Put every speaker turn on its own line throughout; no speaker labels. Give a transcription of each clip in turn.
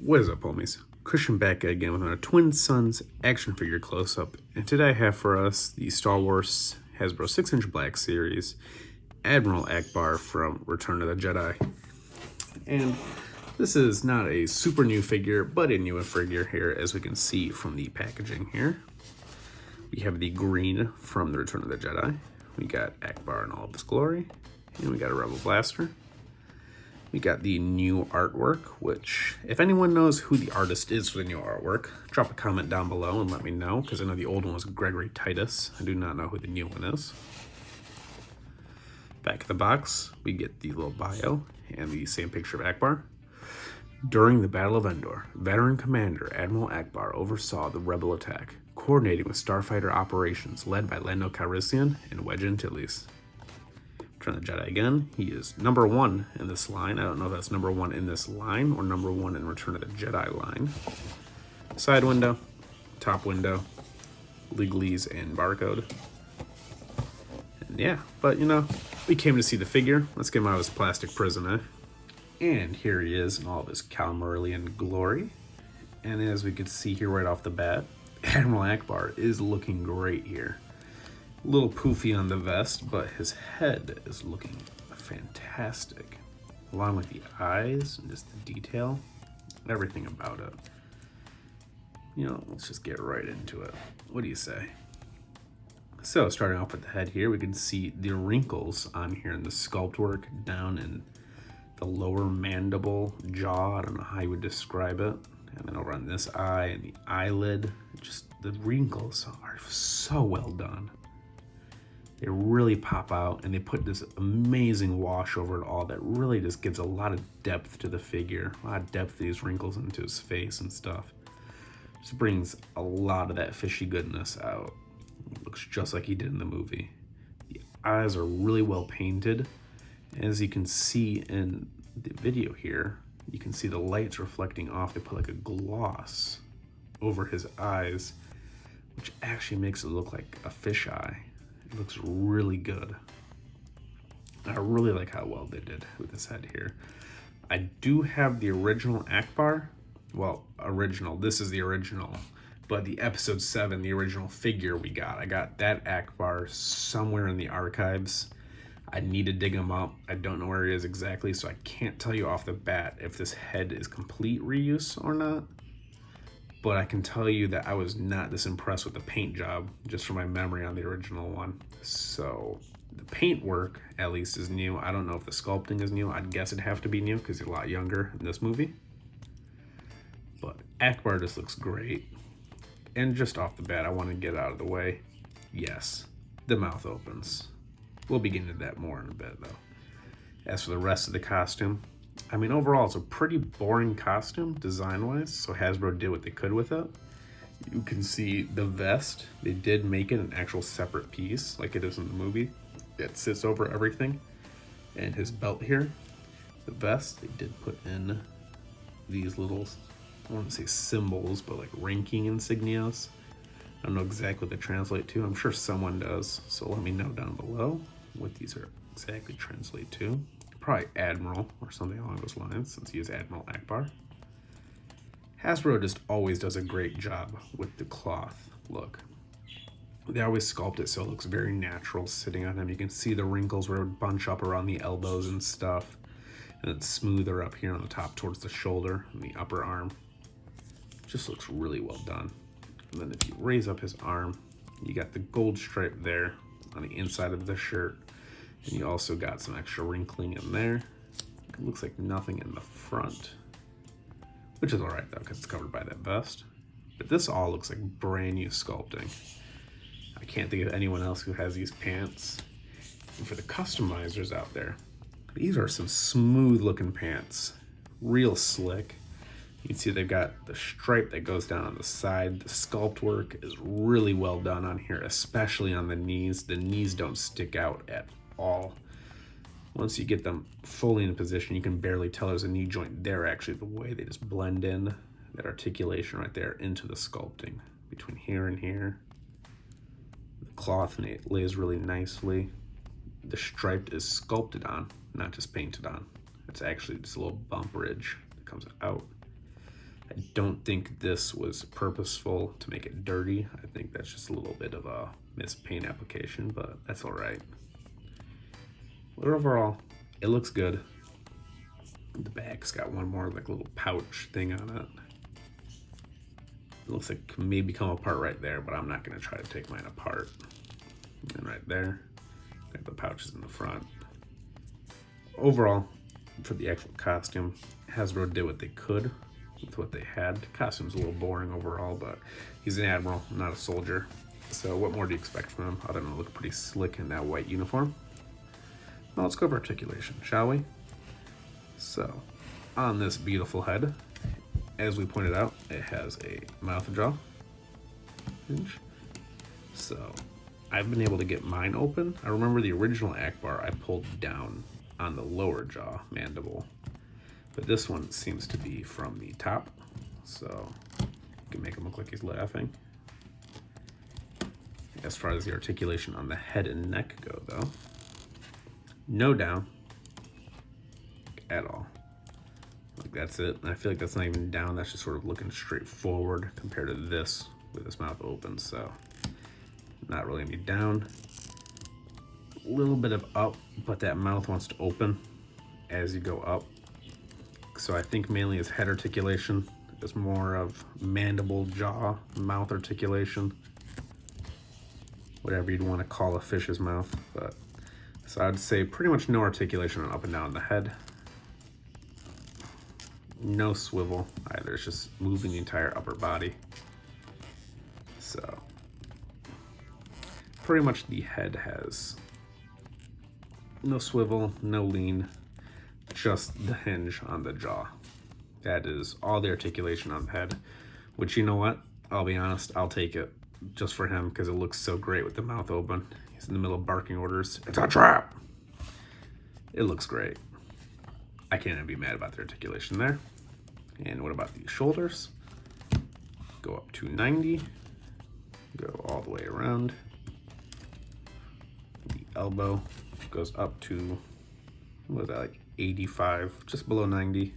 What is up, homies? Christian back again with our Twin Suns action figure close-up, and today I have for us the Star Wars Hasbro 6-inch Black Series Admiral Ackbar from Return of the Jedi. And this is not a super new figure, but a newer figure here, as we can see from the packaging here. We have the green from the Return of the Jedi. We got Ackbar in all of his glory, and we got a Rebel Blaster. We got the new artwork, which, if anyone knows who the artist is for the new artwork, drop a comment down below and let me know, because I know the old one was Gregory Titus. I do not know who the new one is. Back of the box, we get the little bio and the same picture of Ackbar. During the Battle of Endor, veteran commander Admiral Ackbar oversaw the rebel attack, coordinating with starfighter operations led by Lando Calrissian and Wedge Antilles. Return of the Jedi again. He is number 1 in this line. I don't know if that's number 1 in this line or number 1 in Return of the Jedi line. Side window, top window, legalese and barcode. And yeah, but you know, we came to see the figure. Let's get him out of his plastic prison, eh? And here he is in all of his Calrissian glory. And as we could see here right off the bat, Admiral Ackbar is looking great here. A little poofy on the vest, but his head is looking fantastic. Along with the eyes and just the detail, everything about it. You know, let's just get right into it. What do you say? So, starting off with the head here, we can see the wrinkles on here in the sculpt work down in the lower mandible jaw. I don't know how you would describe it. And then over on this eye and the eyelid, just the wrinkles are so well done. They really pop out, and they put this amazing wash over it all that really just gives a lot of depth to the figure, a lot of depth to these wrinkles into his face and stuff. Just brings a lot of that fishy goodness out. It looks just like he did in the movie. The eyes are really well painted. As you can see in the video here, you can see the lights reflecting off. They put like a gloss over his eyes, which actually makes it look like a fisheye. It looks really good. I really like how well they did with this head here. I do have the original Ackbar. Well, original. This is the original. But the episode 7, the original figure we got. I got that Ackbar somewhere in the archives. I need to dig him up. I don't know where he is exactly, so I can't tell you off the bat if this head is complete reuse or not. But I can tell you that I was not this impressed with the paint job, just from my memory on the original one. So the paint work, at least, is new. I don't know if the sculpting is new. I'd guess it'd have to be new because he's a lot younger in this movie. But Ackbar just looks great. And just off the bat, I want to get out of the way. Yes, the mouth opens. We'll be getting to that more in a bit, though. As for the rest of the costume, I mean, overall, it's a pretty boring costume, design-wise, so Hasbro did what they could with it. You can see the vest. They did make it an actual separate piece, like it is in the movie, that sits over everything. And his belt here, the vest, they did put in these little, I want to say symbols, but like ranking insignias. I don't know exactly what they translate to. I'm sure someone does, so let me know down below what these are exactly translate to. Probably Admiral or something along those lines, since he is Admiral Ackbar. Hasbro just always does a great job with the cloth look. They always sculpt it so it looks very natural sitting on him. You can see the wrinkles where it would bunch up around the elbows and stuff. And it's smoother up here on the top towards the shoulder and the upper arm. It just looks really well done. And then if you raise up his arm, you got the gold stripe there on the inside of the shirt. And you also got some extra wrinkling in there. It looks like nothing in the front, which is all right though, because it's covered by that vest. But this all looks like brand new sculpting. I can't think of anyone else who has these pants. And for the customizers out there, these are some smooth looking pants, real slick. You can see they've got the stripe that goes down on the side. The sculpt work is really well done on here, especially on the knees. The knees don't stick out at all. Once you get them fully in position, you can barely tell there's a knee joint there. Actually, the way they just blend in that articulation right there into the sculpting between here and here. The cloth lays really nicely. The stripe is sculpted on, not just painted on. It's actually just a little bump ridge that comes out. don't think this was purposeful to make it dirty. I think that's just a little bit of a missed paint application, but that's all right. But overall, it looks good. The back's got one more like little pouch thing on it. It looks like it can maybe come apart right there, but I'm not gonna try to take mine apart. And right there, got the pouches in the front. Overall, for the actual costume, Hasbro did what they could with what they had. The costume's a little boring overall, but he's an admiral, not a soldier. So what more do you expect from him? Other than look pretty slick in that white uniform. Now let's go over articulation, shall we? So, on this beautiful head, as we pointed out, it has a mouth jaw hinge. So, I've been able to get mine open. I remember the original Ackbar I pulled down on the lower jaw mandible, but this one seems to be from the top, so you can make him look like he's laughing. As far as the articulation on the head and neck go, though, no down at all. Like that's it. And I feel like that's not even down, that's just sort of looking straight forward compared to this with his mouth open. So not really any down. A little bit of up, but that mouth wants to open as you go up. So I think mainly his head articulation is more of mandible, jaw, mouth articulation, whatever you'd want to call a fish's mouth. But so I'd say pretty much no articulation on up and down the head. No swivel either, it's just moving the entire upper body. So pretty much the head has no swivel, no lean, just the hinge on the jaw. That is all the articulation on the head, which, you know what, I'll be honest, I'll take it just for him because it looks so great with the mouth open. He's in the middle of barking orders. It's a trap! It looks great. I can't even be mad about the articulation there. And what about the shoulders? Go up to 90, go all the way around. The elbow goes up to, what is that, like 85, just below 90.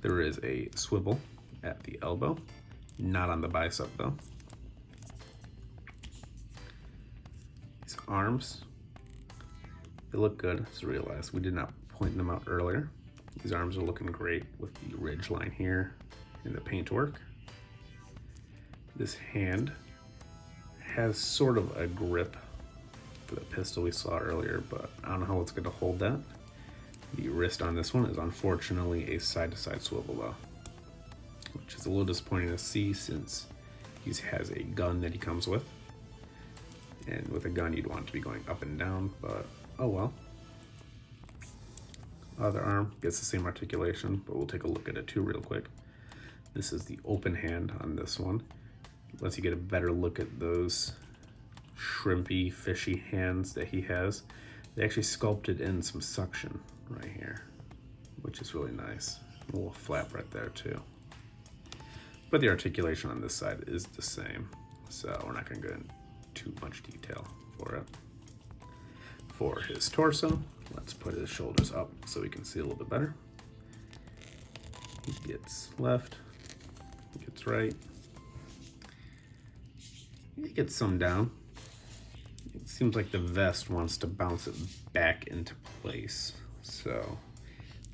There is a swivel at the elbow, not on the bicep though. These arms, they look good. Just realized we did not point them out earlier. These arms are looking great with the ridge line here and the paintwork. This hand has sort of a grip for the pistol we saw earlier, but I don't know how it's going to hold that. The wrist on this one is unfortunately a side-to-side swivel though, which is a little disappointing to see since he has a gun that he comes with. And with a gun you'd want it to be going up and down, but oh well. Other arm gets the same articulation, but we'll take a look at it too real quick. This is the open hand on this one. Lets you get a better look at those shrimpy, fishy hands that he has. They actually sculpted in some suction right here, which is really nice. A little flap right there too. But the articulation on this side is the same, so we're not gonna go into too much detail for it. For his torso, let's put his shoulders up so we can see a little bit better. He gets left, he gets right. He gets some down. It seems like the vest wants to bounce it back into place. So,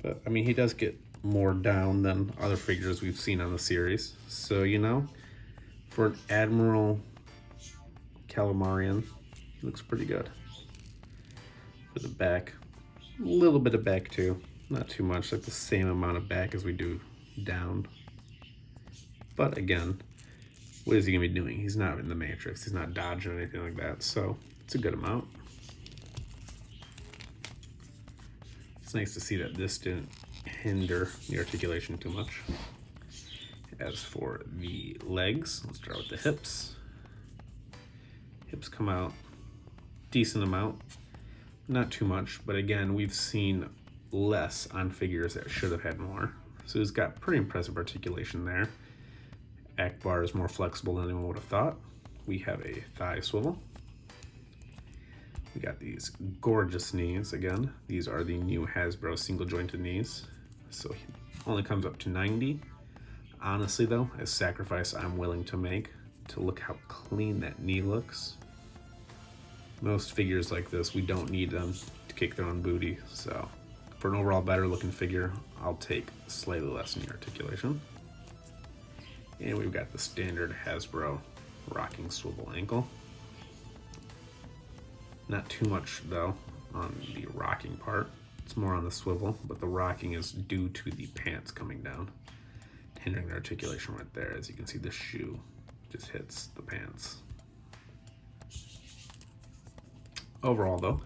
but I mean, he does get more down than other figures we've seen on the series. So, you know, for an Admiral Calamarian, he looks pretty good. For the back, a little bit of back too, not too much, like the same amount of back as we do down. But again, what is he gonna be doing? He's not in the Matrix, he's not dodging or anything like that, so it's a good amount. It's nice to see that this didn't hinder the articulation too much. As for the legs, let's start with the hips. Hips come out decent amount. Not too much, but again, we've seen less on figures that should have had more. So he's got pretty impressive articulation there. Ackbar is more flexible than anyone would have thought. We have a thigh swivel. We got these gorgeous knees again. These are the new Hasbro single jointed knees. So he only comes up to 90. Honestly though, a sacrifice I'm willing to make to look how clean that knee looks. Most figures like this, we don't need them to kick their own booty, so for an overall better looking figure, I'll take slightly less knee articulation. And we've got the standard Hasbro rocking swivel ankle. Not too much though on the rocking part. It's more on the swivel, but the rocking is due to the pants coming down, hindering the articulation right there. As you can see, the shoe just hits the pants. Overall though,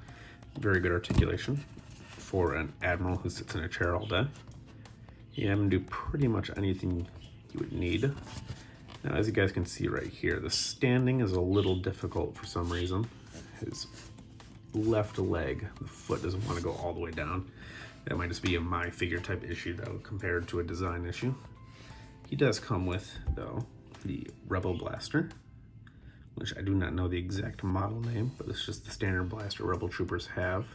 very good articulation for an admiral who sits in a chair all day. You have him do pretty much anything you would need. Now, as you guys can see right here, the standing is a little difficult for some reason. His left leg, the foot doesn't want to go all the way down. That might just be a my figure type issue though, compared to a design issue. He does come with, though, the Rebel Blaster, which I do not know the exact model name, but it's just the standard blaster Rebel Troopers have.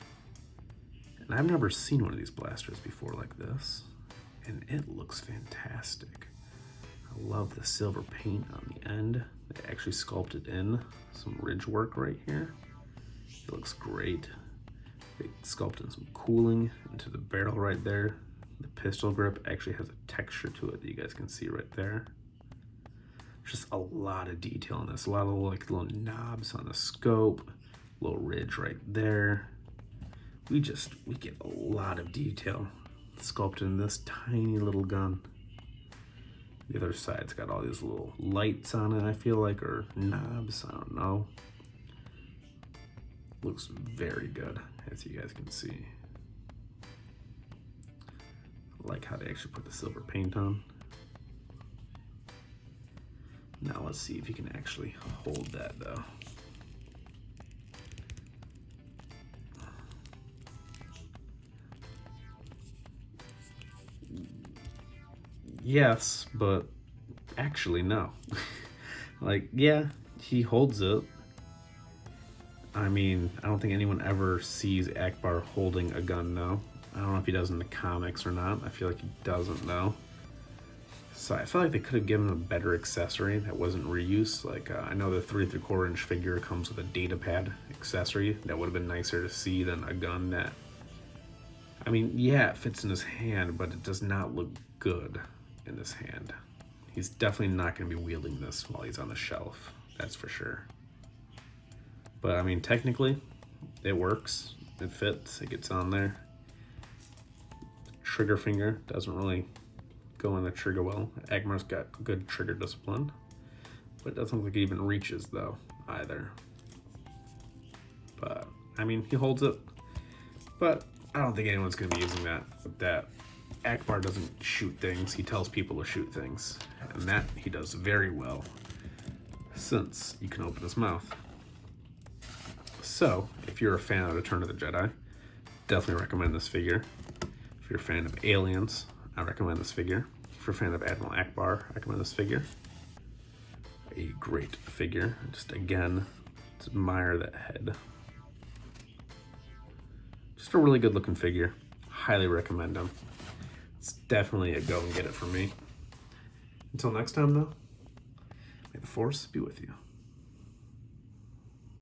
And I've never seen one of these blasters before like this, and it looks fantastic. I love the silver paint on the end. They actually sculpted in some ridge work right here. It looks great. They sculpted some cooling into the barrel right there. The pistol grip actually has a texture to it that you guys can see right there. Just a lot of detail in this. A lot of like little knobs on the scope, little ridge right there. We get a lot of detail sculpted in this tiny little gun. The other side's got all these little lights on it, I feel like, or knobs, I don't know. Looks very good, as you guys can see. I like how they actually put the silver paint on. Now let's see if you can actually hold that though. Yes, but actually no. Like, yeah, he holds it. I mean, I don't think anyone ever sees Ackbar holding a gun though. I don't know if he does in the comics or not. I feel like he doesn't though. So I feel like they could have given him a better accessory that wasn't reuse. Like, I know the 3 3/4 inch figure comes with a data pad accessory. That would have been nicer to see than a gun that, I mean, yeah, it fits in his hand, but it does not look good in his hand. He's definitely not going to be wielding this while he's on the shelf. That's for sure. But I mean, technically, it works. It fits. It gets on there. Trigger finger doesn't really go in the trigger well. Ackbar's got good trigger discipline, but it doesn't look like it even reaches though either. But I mean, he holds it, but I don't think anyone's going to be using that with that. Ackbar doesn't shoot things, he tells people to shoot things, and that he does very well, since you can open his mouth. So, if you're a fan of Return of the Jedi, definitely recommend this figure. If you're a fan of Aliens, I recommend this figure. If you're a fan of Admiral Ackbar, I recommend this figure. A great figure. Just again, just admire that head. Just a really good looking figure. Highly recommend him. It's definitely a go and get it for me. Until next time though, may the Force be with you.